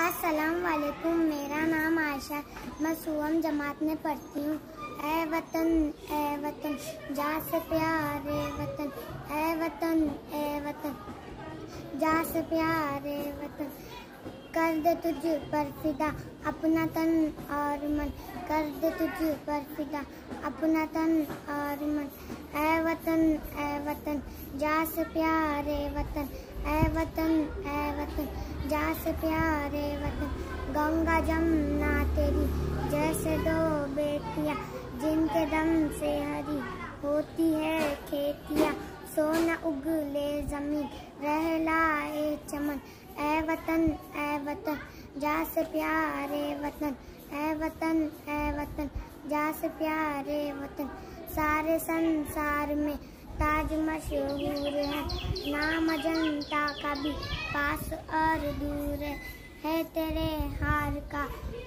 अस्सलाम वालेकुम। मेरा नाम आयशा, मैं सुवम जमात में पढ़ती हूँ। ए वतन जा से प्यारे वतन, ए वतन जा से प्यारे वतन, कर दे तुझ पर फिदा अपना तन और मन, कर दे तुझ पर फिदा अपना तन और मन। ए वतन जा से प्यारे वतन, ए वतन जा से प्यारे वतन। गंगा जमुना तेरी जैसे दो बेटियां, जिनके दम से हरी होती है खेतियां। सोना उगले जमीन रहलाए चमन, ए वतन जा से प्यारे वतन, ए वतन जा से प्यारे वतन। सारे संसार में ताज मशहूर है, नाम अजंता का भी पास और दूर है तेरे हार का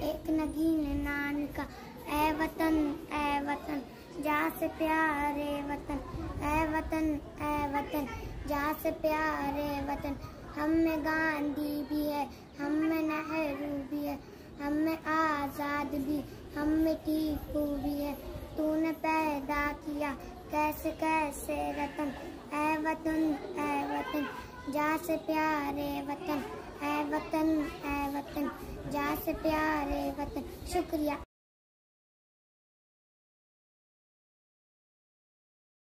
एक नगीन नान का। ए वतन जा से प्यारे वतन, ए वतन जा से प्यारे वतन। हम में गांधी भी है, हम में नेहरू भी है, हम में आजाद भी, हम में टीपू भी है। तूने पैदा किया कैसे कैसे रतन, ए वतन जा से प्यारे वतन, ए वतन जा से प्यारे वतन। शुक्रिया।